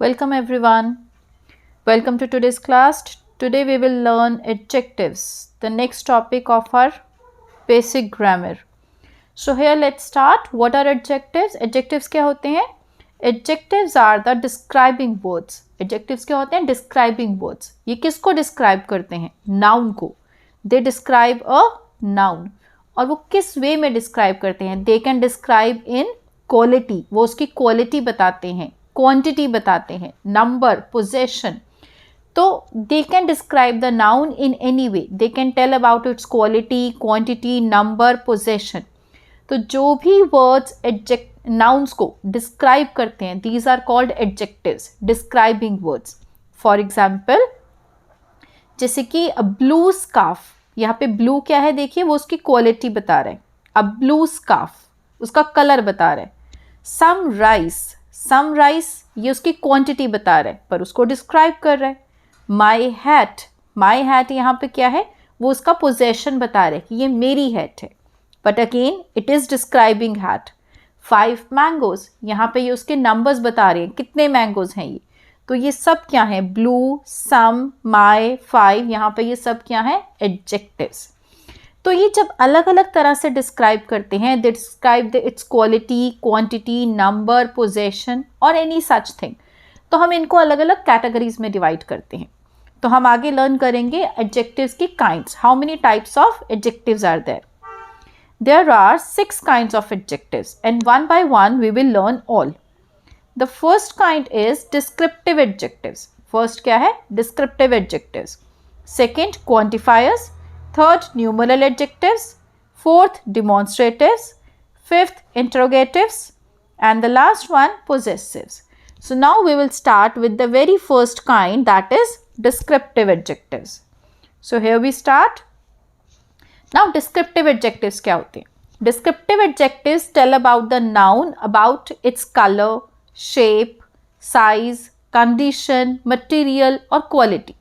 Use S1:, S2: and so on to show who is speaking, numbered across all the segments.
S1: Welcome everyone. Welcome to today's class. Today we will learn adjectives, the next topic of our basic grammar. So here let's start. What are adjectives? Adjectives क्या होते हैं? Adjectives are the describing words. Adjectives क्या होते हैं? Describing words. ये किसको describe करते हैं? Noun को. They describe a noun. और वो किस वे में describe करते हैं? They can describe in quality. वो उसकी quality बताते हैं. क्वांटिटी बताते हैं, नंबर, पोजेशन. तो they can describe the noun in any way. They can tell about its quality, quantity, number, possession. तो जो भी वर्ड्स नाउन्स को डिस्क्राइब करते हैं, these are called adjectives, describing words. For example, जैसे कि अ ब्लू स्कार्फ. यहाँ पे ब्लू क्या है देखिए, वो उसकी क्वालिटी बता रहे हैं. अ ब्लू स्कार्फ उसका कलर बता रहे हैं. सम राइस, सम राइस ये उसकी क्वांटिटी बता रहा है पर उसको डिस्क्राइब कर रहा है. माई हैट, माई हैट यहाँ पे क्या है, वो उसका पोजेशन बता रहा है कि ये मेरी हैट है, but again it is describing hat. 5 mangoes, यहाँ पे ये उसके नंबर्स बता रहे हैं कितने मैंगोज हैं ये. तो ये सब क्या है, ब्लू, सम, माई, 5, यहाँ पे ये सब क्या है, एडजेक्टिव्स. तो ये जब अलग अलग तरह से डिस्क्राइब करते हैं, they describe it's quality, quantity, number, possession और एनी सच थिंग, तो हम इनको अलग अलग कैटेगरीज में डिवाइड करते हैं. तो हम आगे लर्न करेंगे एडजेक्टिव्स की kinds. How many types of adjectives are there? There are 6 kinds of adjectives and one by one we will learn all. The first kind is descriptive adjectives. First क्या है, descriptive adjectives. Second, quantifiers. Third, numeral adjectives. Fourth, demonstratives. Fifth, interrogatives. And the last one, possessives. So now we will start with the very first kind, that is descriptive adjectives. So here we start. Now descriptive adjectives क्या होते हैं? Descriptive adjectives tell about the noun, about its color, shape, size, condition, material और quality.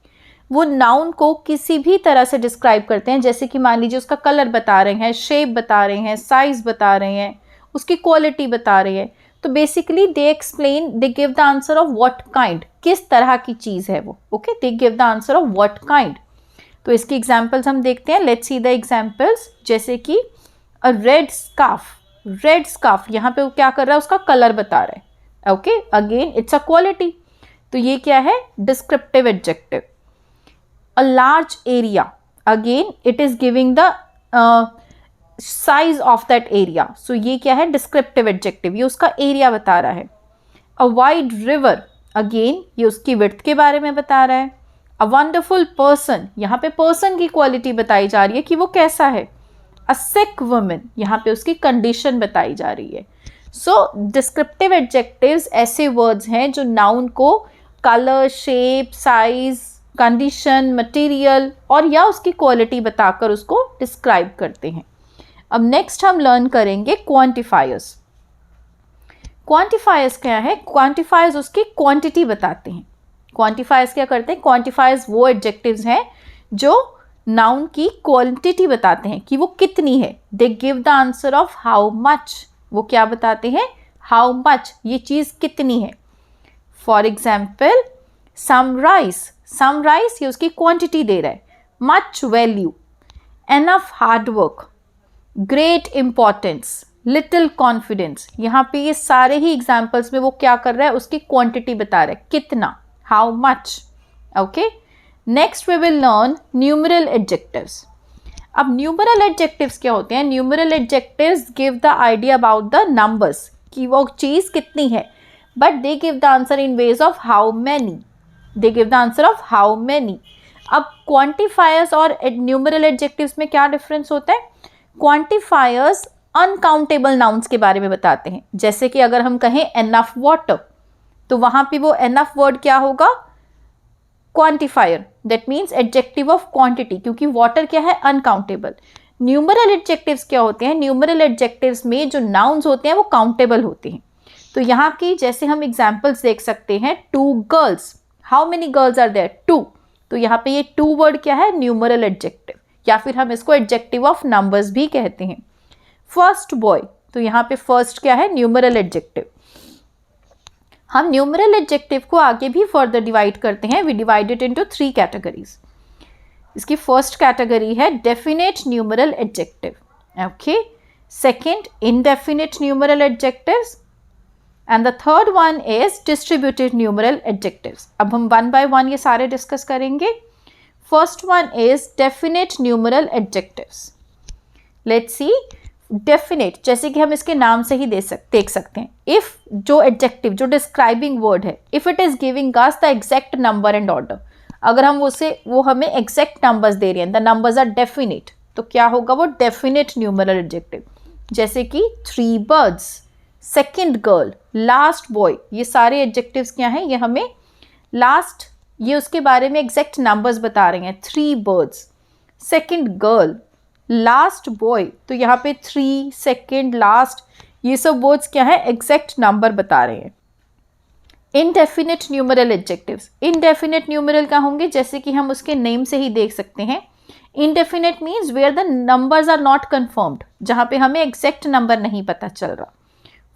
S1: वो noun को किसी भी तरह से डिस्क्राइब करते हैं. जैसे कि मान लीजिए उसका कलर बता रहे हैं, शेप बता रहे हैं, साइज बता रहे हैं, उसकी क्वालिटी बता रहे हैं. तो basically they explain, they give the answer of what kind, किस तरह की चीज़ है वो. Okay, they give the answer of what kind. तो इसकी एग्जाम्पल्स हम देखते हैं. Let's see the examples. जैसे कि अ रेड स्कार्फ. रेड स्कार्फ यहाँ पे वो क्या कर रहा है, उसका कलर बता रहा है. Okay, again it's a quality. तो ये क्या है, descriptive adjective. A large area, again it is giving the size of that area. So ये क्या है, descriptive adjective, ये उसका area बता रहा है. A wide river, again ये उसकी width के बारे में बता रहा है. A wonderful person, यहाँ पे person की quality बताई जा रही है कि वो कैसा है. A sick woman, यहाँ पे उसकी condition बताई जा रही है. So descriptive adjectives ऐसे words हैं जो noun को color, shape, size, condition, material और या उसकी क्वालिटी बताकर उसको डिस्क्राइब करते हैं. अब नेक्स्ट हम लर्न करेंगे क्वांटिफायर्स. क्वांटिफायर्स क्या है, क्वांटिफायर्स उसकी क्वांटिटी बताते हैं. क्वांटिफायर्स क्या करते हैं, क्वांटिफायर्स वो एडजेक्टिव्स हैं जो नाउन की क्वांटिटी बताते हैं कि वो कितनी है. दे give the answer of how much. वो क्या बताते हैं, हाउ मच, ये चीज़ कितनी है. For example, some rice. Some rice ये उसकी क्वांटिटी दे रहा है. Much value, enough hard work, great importance, little confidence. यहाँ पे ये सारे ही एग्जाम्पल्स में वो क्या कर रहा है, उसकी क्वांटिटी बता रहा है, कितना, how much. Okay, next we will learn numeral adjectives. अब न्यूमरल एडजेक्टिव्स क्या होते हैं, numeral adjectives give the idea about the numbers कि वो चीज़ कितनी है, but they give the answer in ways of how many. They give the answer of how many. अब क्वांटिफायर्स और न्यूमरल एडजेक्टिव्स में क्या डिफरेंस होता है. क्वांटिफायर्स अनकाउंटेबल नाउन्स के बारे में बताते हैं. जैसे कि अगर हम कहें एनफ वाटर, तो वहाँ पे वो एनफ वर्ड क्या होगा, quantifier. That means adjective of quantity, क्योंकि वाटर क्या है, अनकाउंटेबल. न्यूमरल एडजेक्टिव्स क्या होते हैं, न्यूमरल एडजेक्टिव्स में जो नाउन्स होते हैं वो काउंटेबल होते हैं. तो यहाँ की जैसे हम एग्जाम्पल्स देख सकते हैं, 2 girls. How many girls are there, 2. तो यहाँ पे ये 2 वर्ड क्या है, न्यूमरल एडजेक्टिव, या फिर हम इसको एडजेक्टिव ऑफ नंबर्स भी कहते हैं. फर्स्ट बॉय, तो यहाँ पे फर्स्ट क्या है, न्यूमरल एडजेक्टिव. हम न्यूमरल एडजेक्टिव को आगे भी फर्दर डिवाइड करते हैं. We divide it into 3 categories. इसकी फर्स्ट कैटेगरी है definite numeral adjective. Okay. Second indefinite numeral adjectives and the third one is distributed numeral adjectives. अब हम वन बाय वन ये सारे डिस्कस करेंगे. First one is definite numeral adjectives. Let's see. Definite, जैसे कि हम इसके नाम से ही देख सकते हैं. इफ जो एडजेक्टिव, जो डिस्क्राइबिंग वर्ड है, if it is giving us the exact number and order, अगर हम वो हमें एग्जैक्ट नंबर्स दे रहे हैं, द नंबर्स आर डेफिनेट, तो क्या होगा वो डेफिनेट न्यूमरल एडजेक्टिव. जैसे कि 3 birds, second girl, last boy, ये सारे एडजेक्टिव्स क्या हैं, ये हमें लास्ट, ये उसके बारे में एग्जैक्ट नंबर्स बता रहे हैं. 3 birds, second girl, last boy, तो यहाँ पे 3, सेकेंड, लास्ट, ये सब वर्ड्स क्या है, एग्जैक्ट नंबर बता रहे हैं. Indefinite numeral adjectives. Indefinite numeral क्या होंगे, जैसे कि हम उसके नेम से ही देख सकते हैं. Indefinite means where the numbers are not confirmed, जहाँ पे हमें एग्जैक्ट नंबर नहीं पता चल रहा.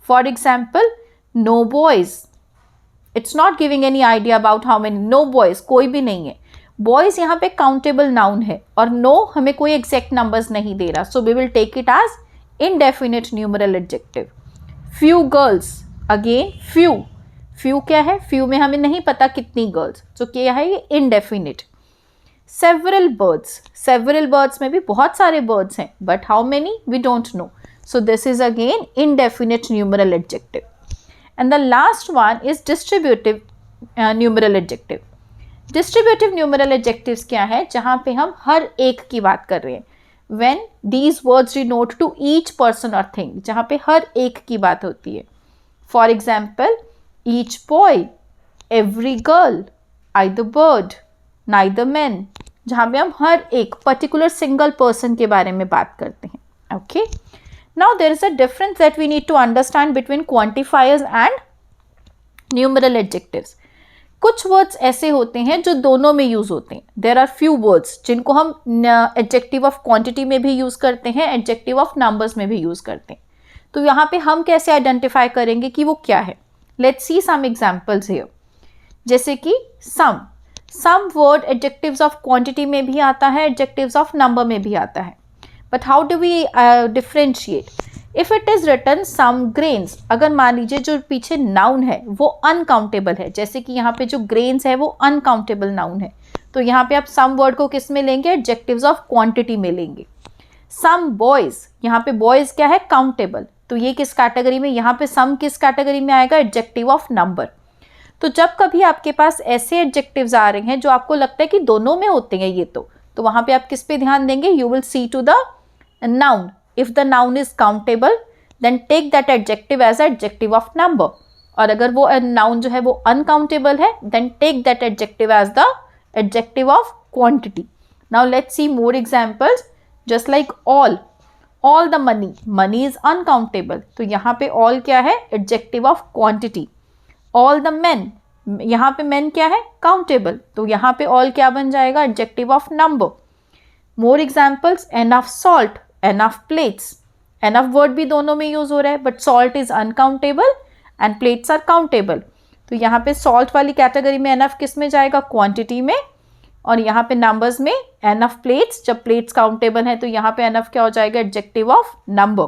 S1: For example, no boys, it's not giving any idea about how many. No boys, कोई भी नहीं है. बॉयज यहाँ पे काउंटेबल नाउन है और नो हमें कोई एग्जैक्ट नंबर्स नहीं दे रहा, so we will take it as indefinite numeral adjective. Few girls, again few, few क्या है, फ्यू में हमें नहीं पता कितनी गर्ल्स, तो क्या है ये indefinite. Several birds, several birds में भी बहुत सारे बर्ड्स हैं, but how many we don't know, so this is again indefinite numeral adjective. And the last one is distributive numeral adjective. Distributive numeral adjectives क्या है, जहाँ पे हम हर एक की बात कर रहे हैं. When these words denote to each person और थिंग, जहाँ पे हर एक की बात होती है. For example, each boy, every girl, either bird, neither man, जहाँ पे हम हर एक पर्टिकुलर सिंगल पर्सन के बारे में बात करते हैं. Okay. Now there is a difference that we need to understand between quantifiers and numeral adjectives. कुछ वर्ड्स ऐसे होते हैं जो दोनों में यूज होते हैं. देयर आर फ्यू वर्ड्स जिनको हम एडजेक्टिव ऑफ क्वांटिटी में भी यूज करते हैं, एडजेक्टिव ऑफ नंबर्स में भी यूज करते हैं. तो यहाँ पे हम कैसे आइडेंटिफाई करेंगे कि वो क्या है. Let's see some examples here. जैसे कि some word adjectives of quantity में भी आता है, एडजेक्टिव्स ऑफ नंबर में भी आता है. But how do we differentiate. If it is written some grains, अगर मान लीजिए जो पीछे नाउन है वो अनकाउंटेबल है, जैसे कि यहाँ पे जो ग्रेन्स है वो अनकाउंटेबल नाउन है, तो यहाँ पे आप सम वर्ड को किस में लेंगे, एडजेक्टिव्स ऑफ क्वांटिटी में लेंगे. सम बॉयज, यहाँ पे बॉयज क्या है, काउंटेबल, तो ये किस कैटेगरी में, यहाँ पे सम किस कैटेगरी में आएगा, एडजेक्टिव ऑफ नंबर. तो जब कभी आपके पास ऐसे एडजेक्टिव्स आ रहे हैं जो आपको लगता है कि दोनों में होते हैं ये, तो वहाँ पे आप किस पे ध्यान देंगे, you will see to the noun. If the noun is countable, then take that adjective as adjective of number. और अगर वो noun जो है वो uncountable है, then take that adjective as the adjective of quantity. Now let's see more examples. Just like all the money is uncountable. तो यहाँ पे all क्या है, adjective of quantity. All the men, यहाँ पे men क्या है, countable. तो यहाँ पे all क्या बन जाएगा, adjective of number. More examples. Enough salt, enough plates. enough word भी दोनों में यूज हो रहा है, but salt is uncountable and plates are countable. तो यहाँ पे सॉल्ट वाली कैटेगरी में enough किस में जाएगा, क्वांटिटी में, और यहाँ पे नंबर्स में enough प्लेट्स, जब प्लेट्स काउंटेबल है तो यहाँ पे enough क्या हो जाएगा, adjective of number.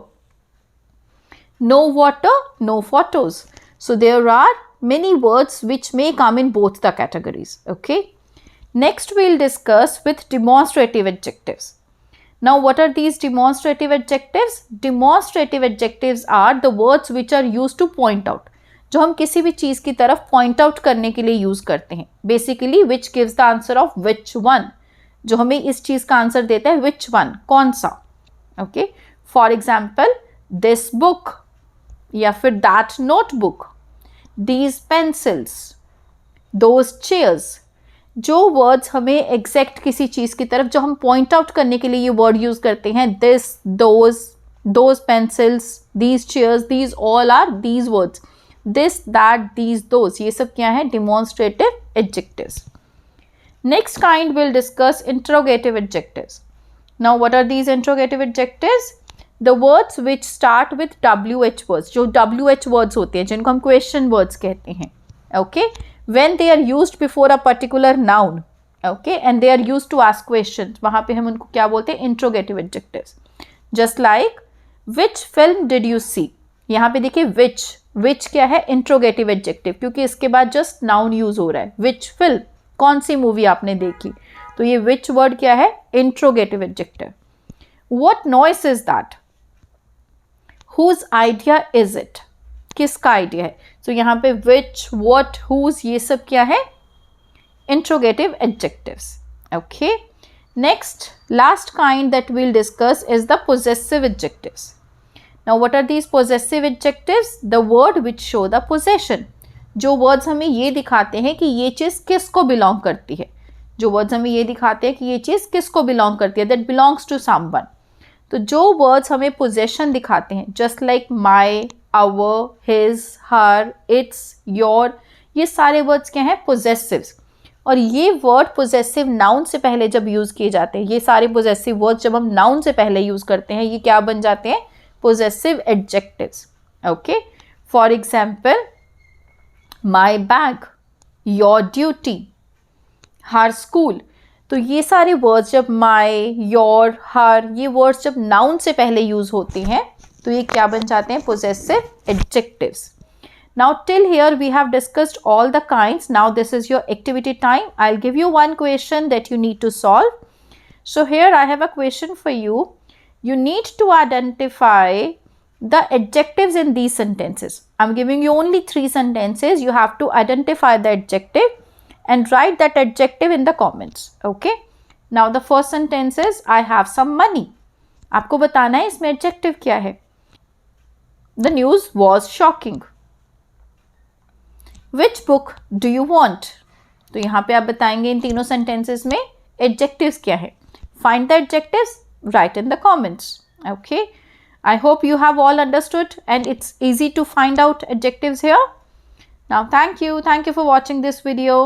S1: No water, no photos. So there are many words which may come in both the categories. Okay. Next we will discuss with demonstrative adjectives. Now what are these demonstrative adjectives? Demonstrative adjectives are the words which are used to point out. जो हम किसी भी चीज़ की तरफ point out करने के लिए use करते हैं. Basically which gives the answer of which one. जो हमें इस चीज़ का आंसर देता है which one, कौन सा. Okay. For example, this book या फिर that notebook, these pencils, those chairs. जो वर्ड्स हमें एग्जैक्ट किसी चीज़ की तरफ, जो हम पॉइंट आउट करने के लिए ये वर्ड यूज़ करते हैं, this, those pencils, these chairs, these all are these words. This, that, these, those, ये सब क्या है, demonstrative adjectives. Next kind will discuss interrogative adjectives. Now what are these interrogative adjectives? The words which start with WH words, जो WH words होते हैं जिनको हम question words कहते हैं, okay, when they are used before a particular noun, okay, and they are used to ask questions, वहां पे हम उनको क्या बोलते हैं, interrogative adjectives. Just like which film did you see, यहाँ पे देखिए विच क्या है, इंट्रोगेटिव एडजेक्टिव, क्योंकि इसके बाद जस्ट नाउन यूज हो रहा है. विच फिल्म, कौन सी मूवी आपने देखी, तो ये विच वर्ड क्या है, interrogative adjective. What noise is that, whose idea is it, किसका आइडिया है. तो यहाँ पे विच, व्हाट, हुज, ये सब क्या है, interrogative adjectives. Okay, next last kind that we'll discuss is the possessive adjectives. Now what are these possessive adjectives? The word which show the possession. जो words हमें ये दिखाते हैं कि ये चीज़ किसको belong करती है, जो words हमें ये दिखाते हैं कि ये चीज़ किसको belong करती है, that belongs to someone. तो जो words हमें possession दिखाते हैं, just like my, our, his, her, its, your, ये सारे words क्या हैं, possessives. और ये वर्ड पोजेसिव नाउन से पहले जब यूज़ किए जाते हैं, ये सारे पोजेसिव वर्ड जब हम नाउन से पहले यूज़ करते हैं, ये क्या बन जाते हैं, possessive adjectives. Okay, for example my bag, your duty, her school. तो ये सारे वर्ड्स जब माई, योर, हर, ये वर्ड्स जब नाउन से पहले यूज़ होते हैं तो ये क्या बन जाते हैं, possessive adjectives. Now till here we have discussed all the kinds. Now this is your activity time. I'll give you one question that you need to solve. So here I have a question for you. You need to identify the adjectives in these sentences. I'm giving you only 3 sentences. You have to identify the adjective and write that adjective in the comments. Okay. Now the first sentence is I have some money. आपको बताना है इसमें adjective क्या है. The news was shocking. Which book do you want? तो यहाँ पे आप बताएंगे इन तीनों sentences में adjectives क्या है. Find the adjectives, write in the comments. Okay. I hope you have all understood and it's easy to find out adjectives here. Now thank you for watching this video.